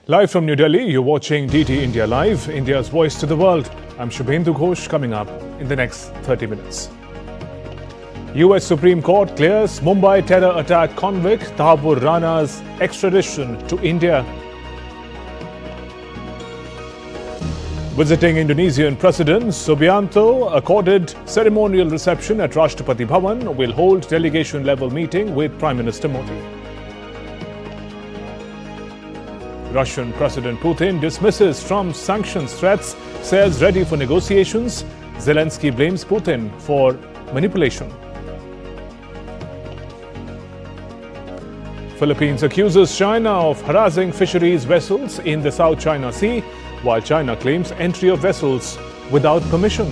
Live from New Delhi, you're watching DT India Live, India's voice to the world. I'm Shubhendu Ghosh, coming up in the next 30 minutes. US Supreme Court clears Mumbai terror attack convict Thabur Rana's extradition to India. Visiting Indonesian President Subianto accorded ceremonial reception at Rashtrapati Bhavan, will hold delegation-level meeting with Prime Minister Modi. Russian President Putin dismisses Trump's sanctions threats, says ready for negotiations. Zelensky blames Putin for manipulation. Philippines accuses China of harassing fisheries vessels in the South China Sea, while China claims entry of vessels without permission.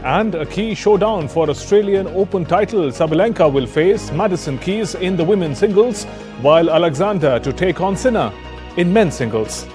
And a key showdown for Australian Open title. Sabalenka will face Madison Keys in the women's singles, while Alexander to take on Sinner in men's singles.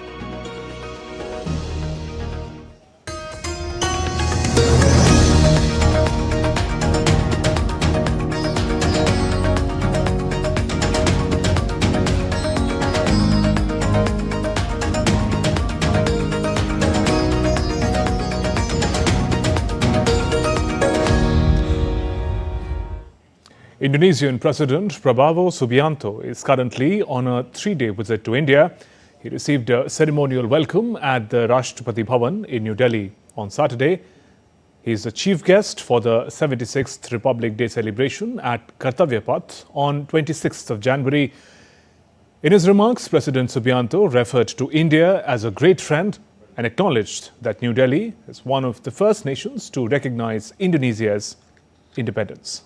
Indonesian President Prabowo Subianto is currently on a 3-day visit to India. He received a ceremonial welcome at the Rashtrapati Bhavan in New Delhi on Saturday. He is the chief guest for the 76th Republic Day celebration at Kartavya Path on 26th of January. In his remarks, President Subianto referred to India as a great friend and acknowledged that New Delhi is one of the first nations to recognize Indonesia's independence.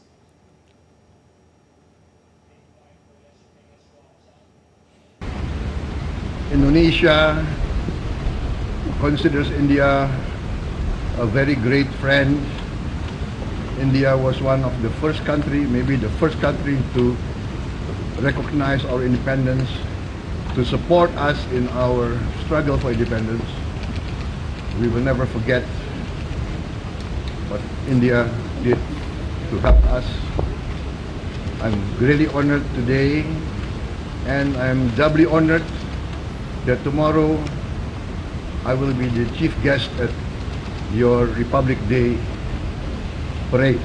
Indonesia considers India a very great friend. India was one of the first country, maybe the first country to recognize our independence, to support us in our struggle for independence. We will never forget what India did to help us. I'm really honored today, and I'm doubly honored that tomorrow I will be the chief guest at your Republic Day parade.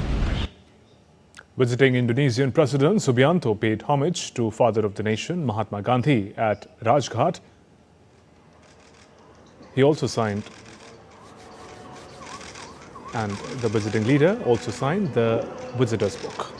Visiting Indonesian President Subianto paid homage to Father of the Nation Mahatma Gandhi at Rajghat. He also signed, and the visiting leader also signed the visitor's book.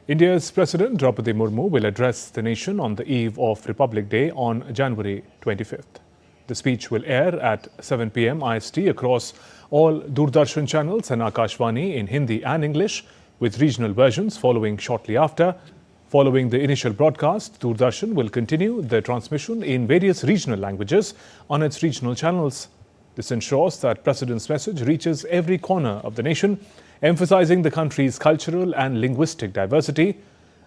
India's President Draupadi Murmu will address the nation on the eve of Republic Day on January 25th. The speech will air at 7 p.m. IST across all Doordarshan channels and Akashvani in Hindi and English, with regional versions following shortly after. Following the initial broadcast, Doordarshan will continue the transmission in various regional languages on its regional channels. This ensures that President's message reaches every corner of the nation, emphasizing the country's cultural and linguistic diversity.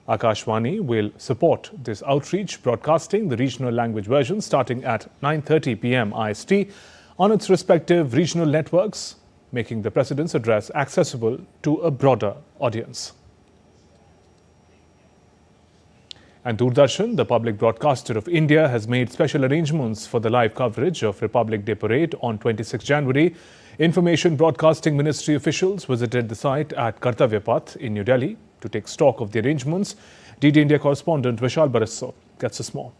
Akashvani will support this outreach, broadcasting the regional language version starting at 9:30 p.m. IST on its respective regional networks, making the President's address accessible to a broader audience. And Doordarshan, the public broadcaster of India, has made special arrangements for the live coverage of Republic Day Parade on 26 January. Information Broadcasting Ministry officials visited the site at Kartavya Path in New Delhi to take stock of the arrangements. DD India correspondent Vishal Barasso gets us more.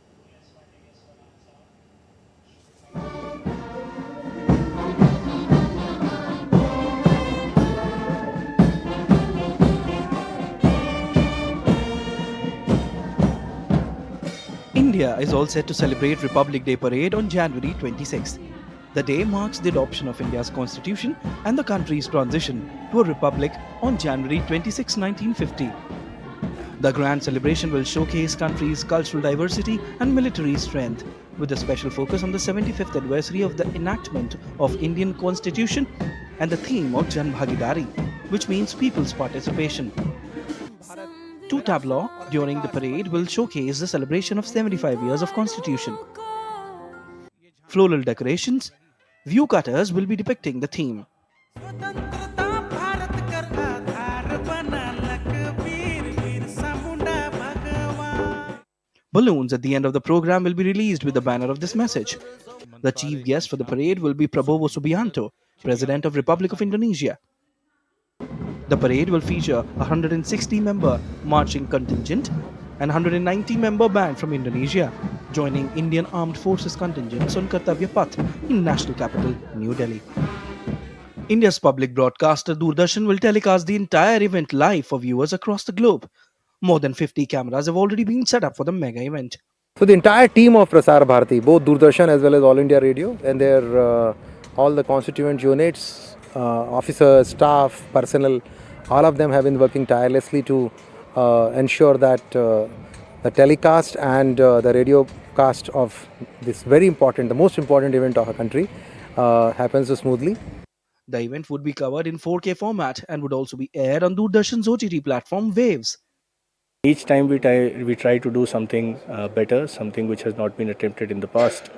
India is all set to celebrate Republic Day Parade on January 26th. The day marks the adoption of India's constitution and the country's transition to a republic on January 26, 1950. The grand celebration will showcase country's cultural diversity and military strength, with a special focus on the 75th anniversary of the enactment of Indian Constitution and the theme of Jan Bhagidari, which means people's participation. Two tableaux during the parade will showcase the celebration of 75 years of Constitution. Floral decorations, view cutters will be depicting the theme. Balloons at the end of the program will be released with the banner of this message. The chief guest for the parade will be Prabowo Subianto, President of Republic of Indonesia. The parade will feature a 160-member marching contingent and 190-member band from Indonesia, joining Indian Armed Forces contingents on Kartavya Path in national capital, New Delhi. India's public broadcaster Doordarshan will telecast the entire event live for viewers across the globe. More than 50 cameras have already been set up for the mega event. So the entire team of Prasar Bharati, both Doordarshan as well as All India Radio, and their all the constituent units, officers, staff, personnel, all of them have been working tirelessly to ensure that the telecast and the radio cast of this very important, the most important event of our country happens smoothly. The event would be covered in 4K format and would also be aired on Doordarshan's OTT platform Waves. Each time we try to do something better, something which has not been attempted in the past.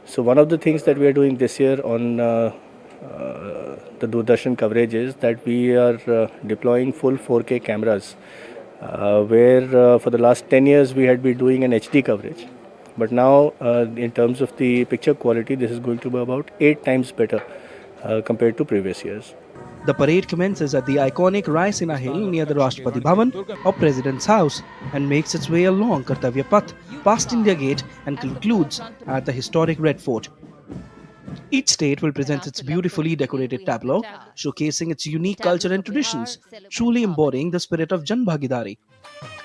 So one of the things that we are doing this year on the Doordarshan coverage is that we are deploying full 4K cameras, where for the last 10 years we had been doing an HD coverage. But now in terms of the picture quality, this is going to be about 8 times better compared to previous years. The parade commences at the iconic Raisina Hill near the Rashtrapati Bhavan or President's House and makes its way along Kartavya Path, past India Gate and concludes at the historic Red Fort. Each state will present its beautifully decorated tableau, showcasing its unique culture and traditions, truly embodying the spirit of Jan Bhagidari.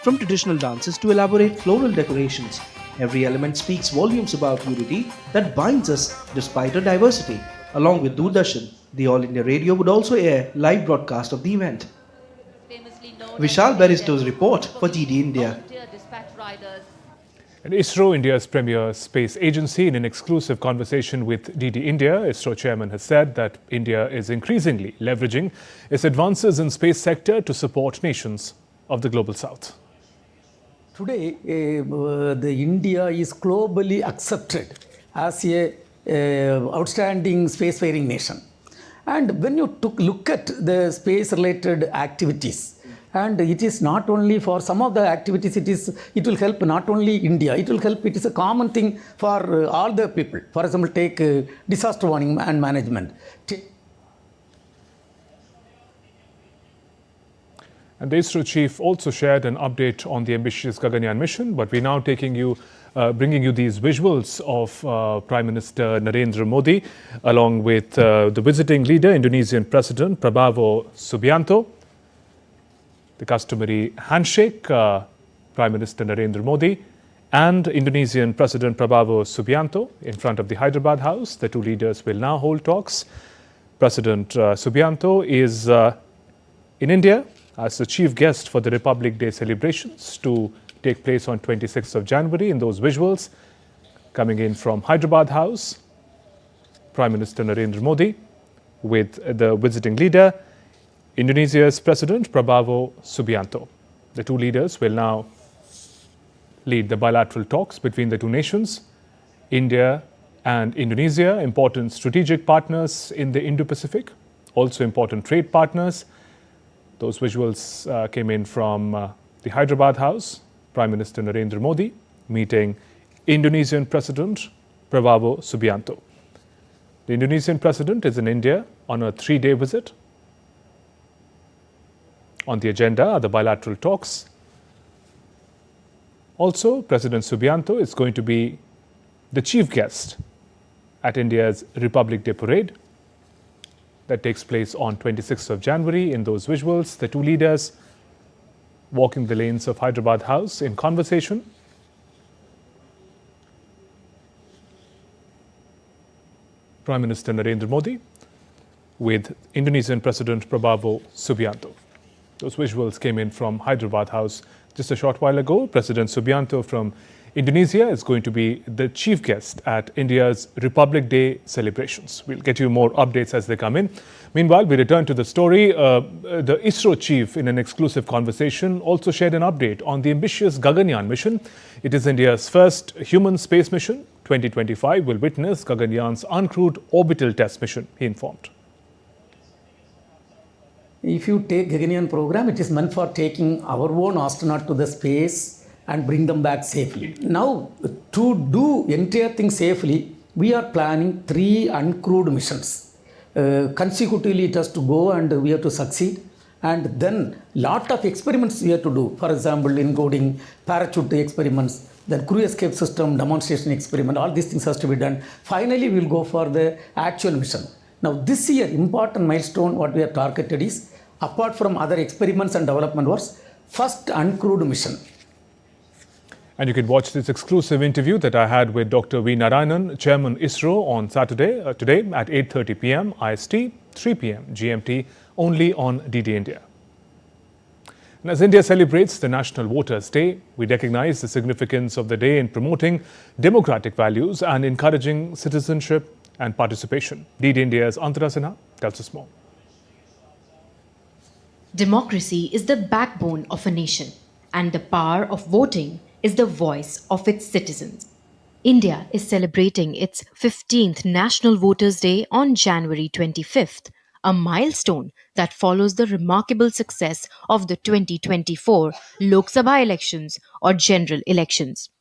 From traditional dances to elaborate floral decorations, every element speaks volumes about unity that binds us despite our diversity. Along with Doordarshan, the All India Radio would also air live broadcast of the event. Vishal Baristo's report for GD India. And ISRO, India's premier space agency, in an exclusive conversation with DD India, ISRO chairman has said that India is increasingly leveraging its advances in space sector to support nations of the global south. Today, the India is globally accepted as a outstanding spacefaring nation. And when you look at the space-related activities, and it is not only for some of the activities, it will help not only India, it is a common thing for all the people. For example, take disaster warning and management. And the ISRO chief also shared an update on the ambitious Gaganyaan mission, but we're now bringing you these visuals of Prime Minister Narendra Modi, along with the visiting leader, Indonesian President Prabowo Subianto. The customary handshake, Prime Minister Narendra Modi and Indonesian President Prabowo Subianto in front of the Hyderabad House. The two leaders will now hold talks. President Subianto is in India as the chief guest for the Republic Day celebrations to take place on 26th of January. In those visuals, coming in from Hyderabad House, Prime Minister Narendra Modi with the visiting leader, Indonesia's President Prabowo Subianto. The two leaders will now lead the bilateral talks between the two nations. India and Indonesia, important strategic partners in the Indo-Pacific, also important trade partners. Those visuals came in from the Hyderabad House. Prime Minister Narendra Modi meeting Indonesian President Prabowo Subianto. The Indonesian President is in India on a 3-day visit. On the agenda are the bilateral talks. Also, President Subianto is going to be the chief guest at India's Republic Day parade that takes place on 26th of January. In those visuals, the two leaders walking the lanes of Hyderabad House in conversation. Prime Minister Narendra Modi with Indonesian President Prabowo Subianto. Those visuals came in from Hyderabad House Just a short while ago, President Subianto from Indonesia is going to be the chief guest at India's Republic Day celebrations. We'll get you more updates as they come in. Meanwhile, we return to the story. The ISRO chief, in an exclusive conversation, also shared an update on the ambitious Gaganyaan mission. It is India's first human space mission. 2025 will witness Gaganyaaan's uncrewed orbital test mission, he informed. If you take Gaganyaan program, it is meant for taking our own astronaut to the space and bring them back safely. Now, to do entire thing safely, we are planning 3 uncrewed missions. Consecutively, it has to go and we have to succeed. And then lot of experiments we have to do. For example, including parachute experiments, then crew escape system demonstration experiment, all these things has to be done. Finally, we will go for the actual mission. Now, this year, important milestone what we have targeted is, apart from other experiments and development works, first uncrewed mission. And you can watch this exclusive interview that I had with Dr. V. Narayanan, Chairman ISRO, on Saturday, today at 8:30 p.m. IST, 3 p.m. GMT, only on DD India. And as India celebrates the National Voters' Day, we recognize the significance of the day in promoting democratic values and encouraging citizenship and participation. DD India's Antara Sinha tells us more. Democracy is the backbone of a nation, and the power of voting is the voice of its citizens. India is celebrating its 15th National Voters' Day on January 25th, a milestone that follows the remarkable success of the 2024 Lok Sabha elections or general elections.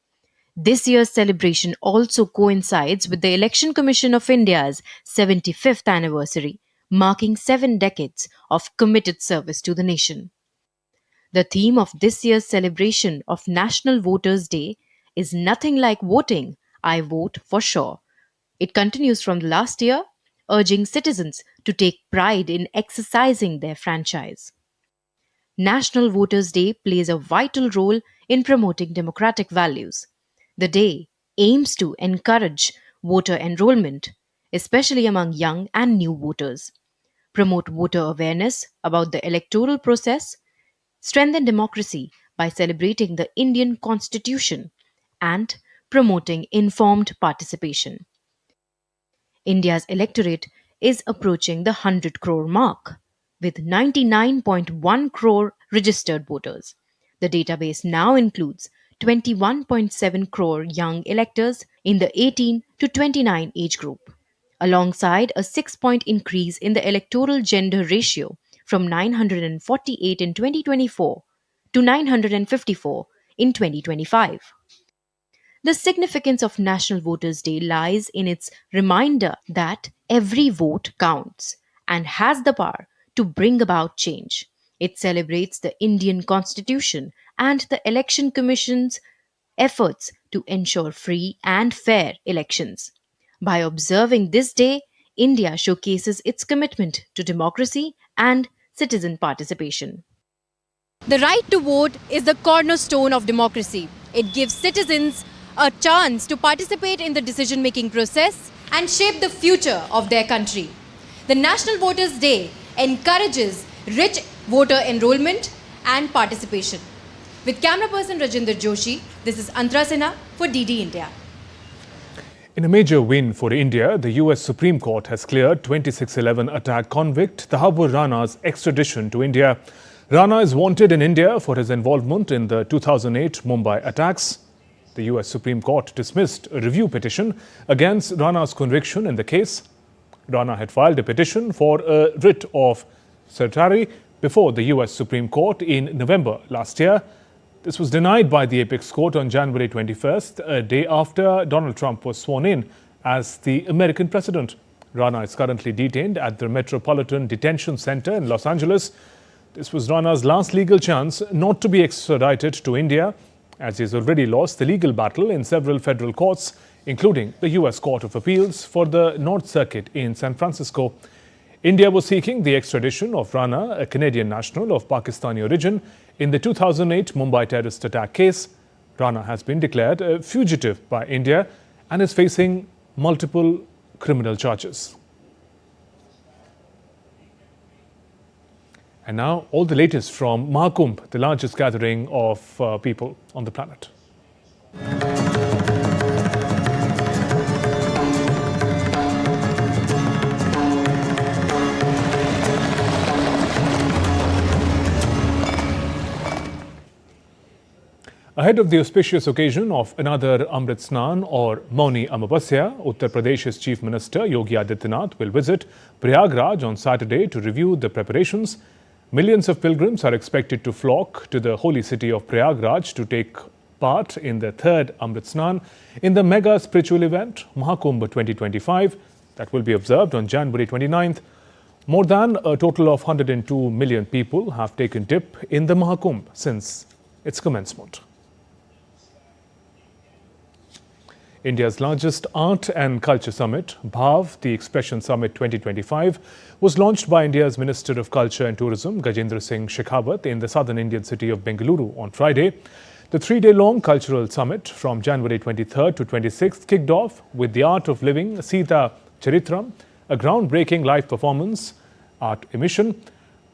This year's celebration also coincides with the Election Commission of India's 75th anniversary, marking 7 decades of committed service to the nation. The theme of this year's celebration of National Voters' Day is nothing like voting, I vote for sure. It continues from last year, urging citizens to take pride in exercising their franchise. National Voters' Day plays a vital role in promoting democratic values. The day aims to encourage voter enrollment, especially among young and new voters, promote voter awareness about the electoral process, strengthen democracy by celebrating the Indian Constitution, and promoting informed participation. India's electorate is approaching the 100 crore mark, with 99.1 crore registered voters. The database now includes 21.7 crore young electors in the 18 to 29 age group, alongside a 6-point increase in the electoral gender ratio from 948 in 2024 to 954 in 2025. The significance of National Voters' Day lies in its reminder that every vote counts and has the power to bring about change. It celebrates the Indian Constitution and the Election Commission's efforts to ensure free and fair elections. By observing this day, India showcases its commitment to democracy and citizen participation. The right to vote is the cornerstone of democracy. It gives citizens a chance to participate in the decision-making process and shape the future of their country. The National Voters' Day encourages rich voter enrollment and participation. With camera person Rajinder Joshi, this is Antara Sinha for DD India. In a major win for India, the US Supreme Court has cleared 2611 attack convict Thakur Rana's extradition to India. Rana is wanted in India for his involvement in the 2008 Mumbai attacks. The US Supreme Court dismissed a review petition against Rana's conviction in the case. Rana had filed a petition for a writ of certiorari before the US Supreme Court in November last year. This was denied by the Apex Court on January 21st, a day after Donald Trump was sworn in as the American president. Rana is currently detained at the Metropolitan Detention Center in Los Angeles. This was Rana's last legal chance not to be extradited to India, as he has already lost the legal battle in several federal courts, including the US Court of Appeals for the North Circuit in San Francisco. India was seeking the extradition of Rana, a Canadian national of Pakistani origin, in the 2008 Mumbai terrorist attack case. Rana has been declared a fugitive by India and is facing multiple criminal charges. And now, all the latest from Mahakumbh, the largest gathering of people on the planet. Ahead of the auspicious occasion of another Amrit Snan or Mauni Amavasya, Uttar Pradesh's Chief Minister Yogi Adityanath will visit Prayagraj on Saturday to review the preparations. Millions of pilgrims are expected to flock to the holy city of Prayagraj to take part in the third Amrit Snan in the mega spiritual event Mahakumbh 2025 that will be observed on January 29th. More than a total of 102 million people have taken dip in the Mahakumbh since its commencement. India's largest art and culture summit, Bhav, the Expression Summit 2025, was launched by India's Minister of Culture and Tourism, Gajendra Singh Shekhawat, in the southern Indian city of Bengaluru on Friday. The three-day-long cultural summit from January 23rd to 26th kicked off with the Art of Living Sita Charitram, a groundbreaking live performance art emission.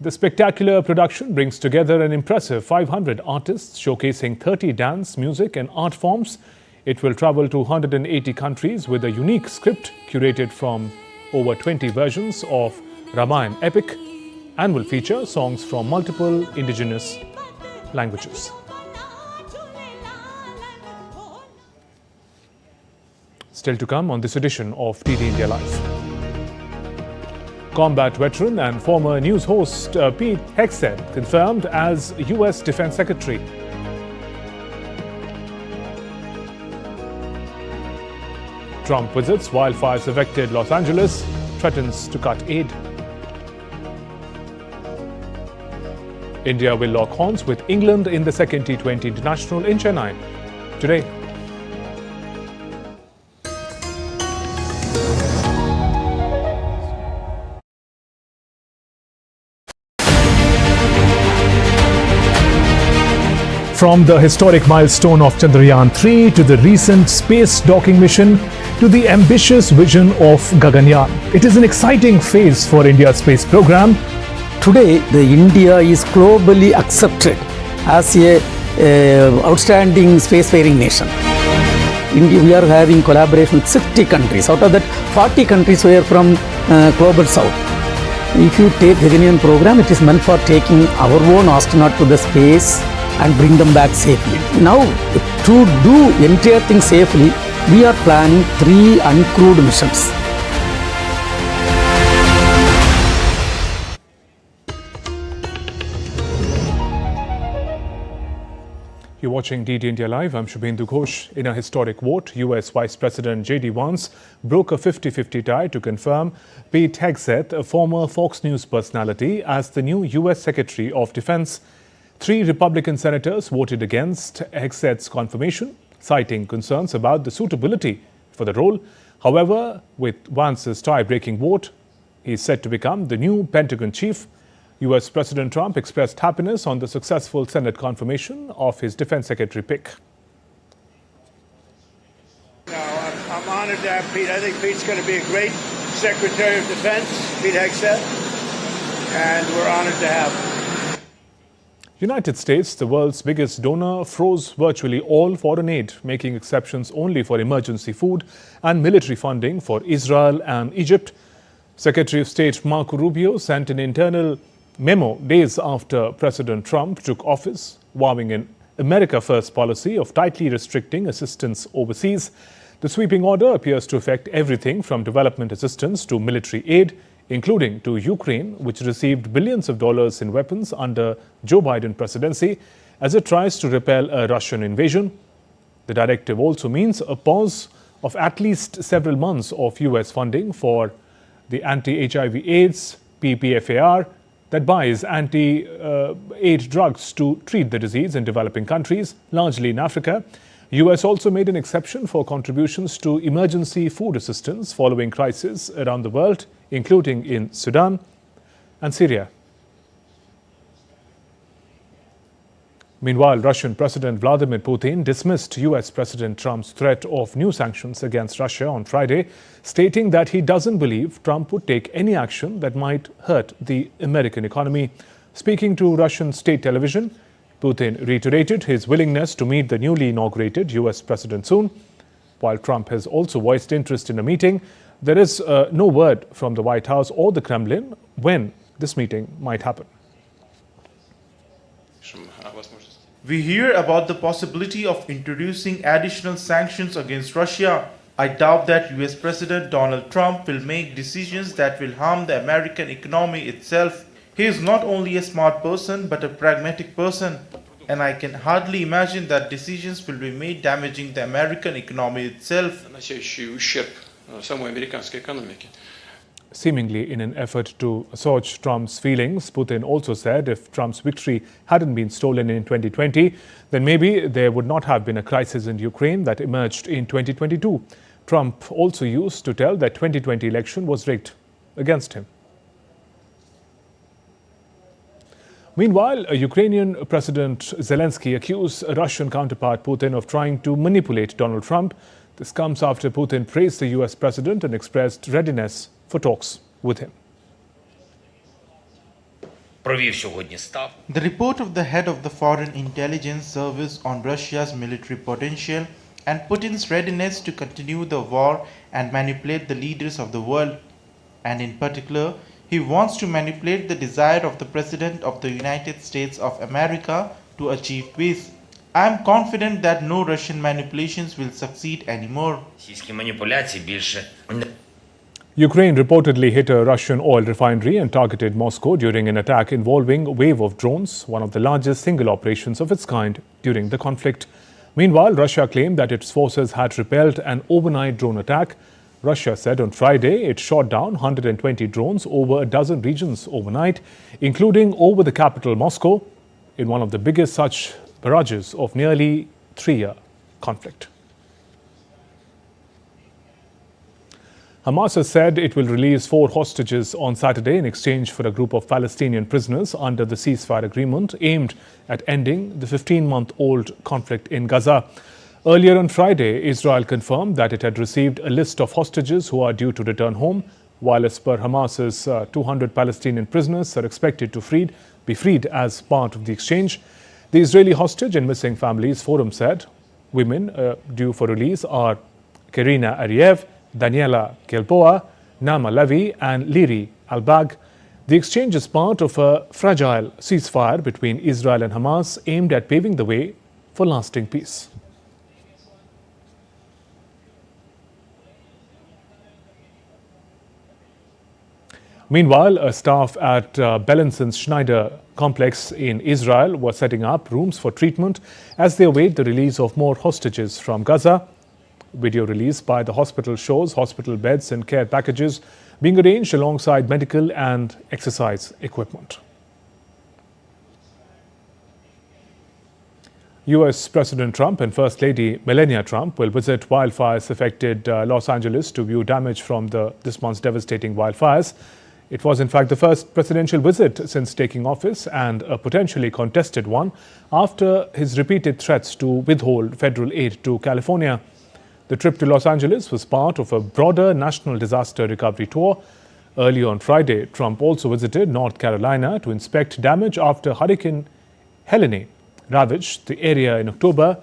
The spectacular production brings together an impressive 500 artists showcasing 30 dance, music and art forms. It will travel to 180 countries with a unique script curated from over 20 versions of Ramayana epic and will feature songs from multiple indigenous languages. Still to come on this edition of TD India Live. Combat veteran and former news host Pete Hegseth confirmed as US Defense Secretary. Trump visits wildfires affected Los Angeles, threatens to cut aid. India will lock horns with England in the second T20 International in Chennai today. From the historic milestone of Chandrayaan-3 to the recent space docking mission to the ambitious vision of Gaganyaan, it is an exciting phase for India's space program. Today, the India is globally accepted as a outstanding spacefaring nation. India, we are having collaboration with 60 countries. Out of that, 40 countries were from global south. If you take Gaganyaan program, it is meant for taking our own astronaut to the space and bring them back safely. Now, to do entire thing safely, we are planning 3 uncrewed missions. You're watching DD India Live. I'm Shubhendu Ghosh. In a historic vote, US Vice President J.D. Vance broke a 50-50 tie to confirm Pete Hegseth, a former Fox News personality, as the new US Secretary of Defense. 3 Republican senators voted against Hegseth's confirmation, citing concerns about the suitability for the role. However, with Vance's tie-breaking vote, he is set to become the new Pentagon chief. US President Trump expressed happiness on the successful Senate confirmation of his defense secretary pick. I'm honored to have Pete. I think Pete's going to be a great Secretary of Defense, Pete Hegseth, and we're honored to have him. United States, the world's biggest donor, froze virtually all foreign aid, making exceptions only for emergency food and military funding for Israel and Egypt. Secretary of State Marco Rubio sent an internal memo days after President Trump took office, vowing an America First policy of tightly restricting assistance overseas. The sweeping order appears to affect everything from development assistance to military aid, including to Ukraine, which received billions of dollars in weapons under Joe Biden presidency as it tries to repel a Russian invasion. The directive also means a pause of at least several months of US funding for the anti-HIV/AIDS PPFAR that buys anti-AIDS drugs to treat the disease in developing countries, largely in Africa. US also made an exception for contributions to emergency food assistance following crises around the world, including in Sudan and Syria. Meanwhile, Russian President Vladimir Putin dismissed US President Trump's threat of new sanctions against Russia on Friday, stating that he doesn't believe Trump would take any action that might hurt the American economy. Speaking to Russian state television, Putin reiterated his willingness to meet the newly inaugurated US president soon. While Trump has also voiced interest in a meeting, there is no word from the White House or the Kremlin when this meeting might happen. We hear about the possibility of introducing additional sanctions against Russia. I doubt that US President Donald Trump will make decisions that will harm the American economy itself. He is not only a smart person but a pragmatic person, and I can hardly imagine that decisions will be made damaging the American economy itself. Seemingly in an effort to assuage Trump's feelings, Putin also said if Trump's victory hadn't been stolen in 2020, then maybe there would not have been a crisis in Ukraine that emerged in 2022. Trump also used to tell that 2020 election was rigged against him. Meanwhile, Ukrainian President Zelensky accused Russian counterpart Putin of trying to manipulate Donald Trump. This comes after Putin praised the US president and expressed readiness for talks with him. The report of the head of the Foreign Intelligence Service on Russia's military potential and Putin's readiness to continue the war and manipulate the leaders of the world, and in particular, he wants to manipulate the desire of the President of the United States of America to achieve peace. I am confident that no Russian manipulations will succeed anymore. Ukraine reportedly hit a Russian oil refinery and targeted Moscow during an attack involving a wave of drones, one of the largest single operations of its kind during the conflict. Meanwhile, Russia claimed that its forces had repelled an overnight drone attack. Russia said on Friday it shot down 120 drones over a dozen regions overnight, including over the capital Moscow, in one of the biggest such barrages of nearly 3-year conflict. Hamas has said it will release 4 hostages on Saturday in exchange for a group of Palestinian prisoners under the ceasefire agreement aimed at ending the 15-month-old conflict in Gaza. Earlier on Friday, Israel confirmed that it had received a list of hostages who are due to return home, while as per Hamas's 200 Palestinian prisoners are expected to be freed as part of the exchange. The Israeli Hostage and Missing Families Forum said women due for release are Karina Ariev, Daniela Gelboa, Nama Levy and Liri Albag. The exchange is part of a fragile ceasefire between Israel and Hamas aimed at paving the way for lasting peace. Meanwhile, a staff at Bellinson's Schneider complex in Israel were setting up rooms for treatment as they await the release of more hostages from Gaza. Video released by the hospital shows hospital beds and care packages being arranged alongside medical and exercise equipment. US President Trump and First Lady Melania Trump will visit wildfires-affected Los Angeles to view damage from this month's devastating wildfires. It was in fact the first presidential visit since taking office and a potentially contested one after his repeated threats to withhold federal aid to California. The trip to Los Angeles was part of a broader national disaster recovery tour. Earlier on Friday, Trump also visited North Carolina to inspect damage after Hurricane Helene ravaged the area in October.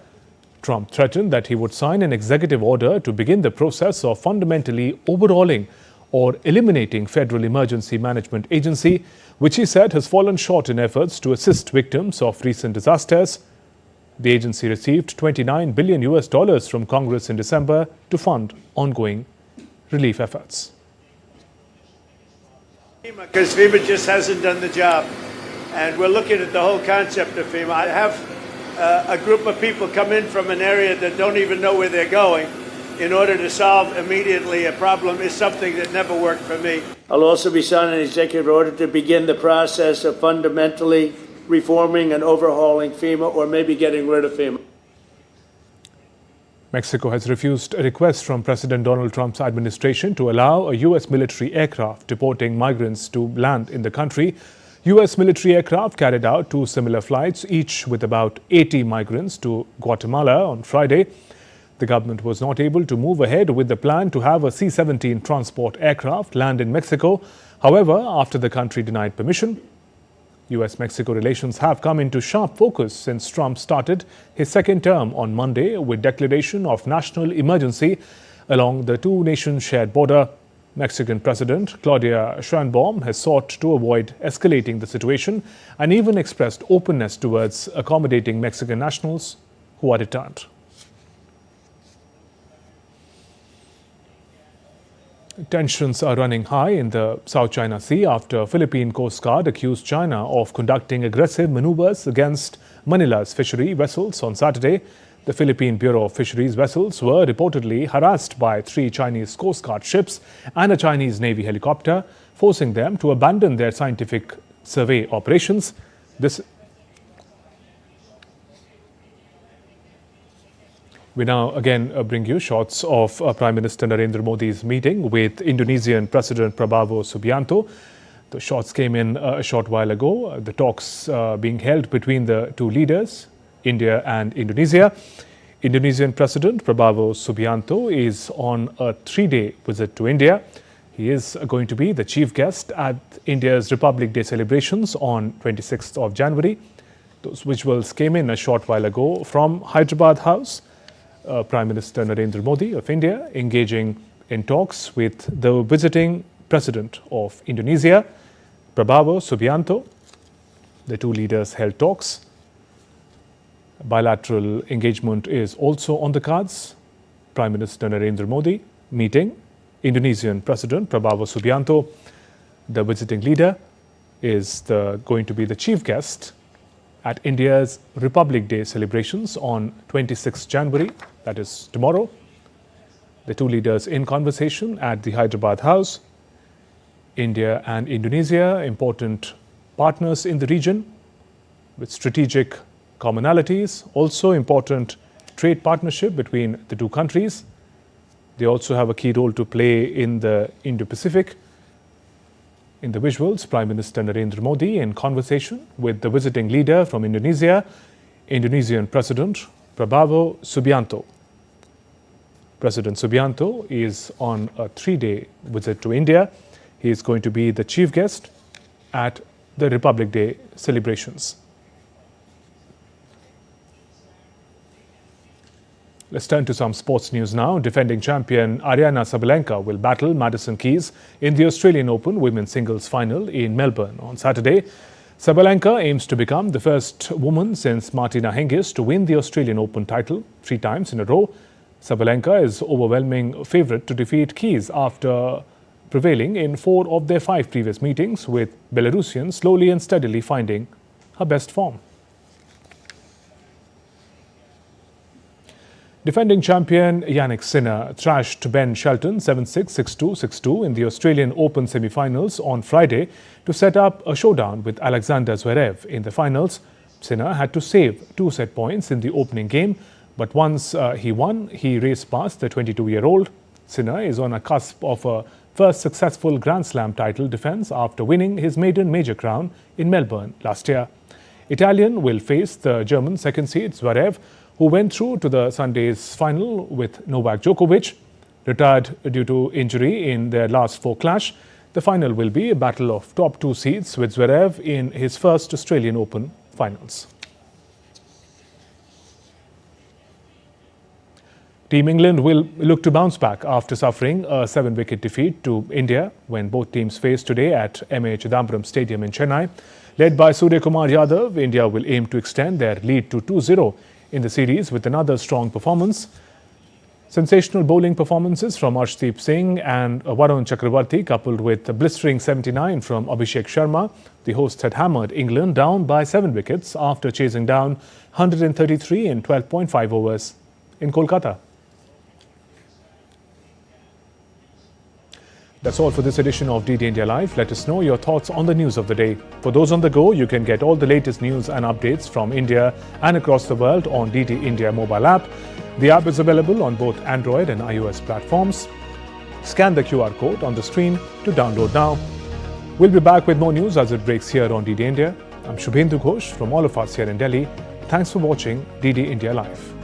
Trump threatened that he would sign an executive order to begin the process of fundamentally overhauling or eliminating Federal Emergency Management Agency, which he said has fallen short in efforts to assist victims of recent disasters. The agency received $29 billion from Congress in December to fund ongoing relief efforts. Because FEMA just hasn't done the job. And we're looking at the whole concept of FEMA. I have a group of people come in from an area that don't even know where they're going in order to solve immediately a problem is something that never worked for me. I'll also be signing an executive order to begin the process of fundamentally reforming and overhauling FEMA, or maybe getting rid of FEMA. Mexico has refused a request from President Donald Trump's administration to allow a U.S. military aircraft deporting migrants to land in the country. U.S. military aircraft carried out 2 similar flights, each with about 80 migrants to Guatemala on Friday. The government was not able to move ahead with the plan to have a C-17 transport aircraft land in Mexico. However, after the country denied permission, US-Mexico relations have come into sharp focus since Trump started his second term on Monday with declaration of national emergency along the two-nation shared border. Mexican President Claudia Sheinbaum has sought to avoid escalating the situation and even expressed openness towards accommodating Mexican nationals who are returned. Tensions are running high in the South China Sea after Philippine Coast Guard accused China of conducting aggressive maneuvers against Manila's fishery vessels on Saturday. The Philippine Bureau of Fisheries vessels were reportedly harassed by 3 Chinese Coast Guard ships and a Chinese Navy helicopter, forcing them to abandon their scientific survey operations. We now again bring you shots of Prime Minister Narendra Modi's meeting with Indonesian President Prabowo Subianto. The shots came in a short while ago. The talks being held between the two leaders, India and Indonesia. Indonesian President Prabowo Subianto is on a 3-day visit to India. He is going to be the chief guest at India's Republic Day celebrations on 26th of January. Those visuals came in a short while ago from Hyderabad House. Prime Minister Narendra Modi of India engaging in talks with the visiting President of Indonesia, Prabowo Subianto. The two leaders held talks. Bilateral engagement is also on the cards. Prime Minister Narendra Modi meeting Indonesian President Prabowo Subianto. The visiting leader is going to be the chief guest at India's Republic Day celebrations on 26 January, that is tomorrow. The two leaders in conversation at the Hyderabad House. India and Indonesia, important partners in the region with strategic commonalities, also important trade partnership between the two countries. They also have a key role to play in the Indo-Pacific. In the visuals, Prime Minister Narendra Modi in conversation with the visiting leader from Indonesia, Indonesian President Prabowo Subianto. President Subianto is on a 3-day visit to India. He is going to be the chief guest at the Republic Day celebrations. Let's turn to some sports news now. Defending champion Aryna Sabalenka will battle Madison Keys in the Australian Open women's singles final in Melbourne on Saturday. Sabalenka aims to become the first woman since Martina Hingis to win the Australian Open title 3 times in a row. Sabalenka is overwhelming favourite to defeat Keys after prevailing in 4 of their 5 previous meetings, with Belarusian slowly and steadily finding her best form. Defending champion Yannick Sinner thrashed Ben Shelton 7-6, 6-2, 6-2 in the Australian Open semi-finals on Friday to set up a showdown with Alexander Zverev in the finals. Sinner had to save 2 set points in the opening game, but once he won, he raced past the 22-year-old. Sinner is on a cusp of a first successful Grand Slam title defence after winning his maiden major crown in Melbourne last year. Italian will face the German second seed Zverev, who went through to the Sunday's final with Novak Djokovic. Retired due to injury in their last 4 clash, the final will be a battle of top 2 seeds with Zverev in his first Australian Open finals. Team England will look to bounce back after suffering a 7-wicket defeat to India when both teams face today at M.A. Chidambaram Stadium in Chennai. Led by Surya Kumar Yadav, India will aim to extend their lead to 2-0 in the series with another strong performance. Sensational bowling performances from Arshdeep Singh and Varun Chakravarti, coupled with a blistering 79 from Abhishek Sharma. The hosts had hammered England down by 7 wickets after chasing down 133 in 12.5 overs in Kolkata. That's all for this edition of DD India Live. Let us know your thoughts on the news of the day. For those on the go, you can get all the latest news and updates from India and across the world on DD India mobile app. The app is available on both Android and iOS platforms. Scan the QR code on the screen to download now. We'll be back with more news as it breaks here on DD India. I'm Shubhendu Ghosh from all of us here in Delhi. Thanks for watching DD India Live.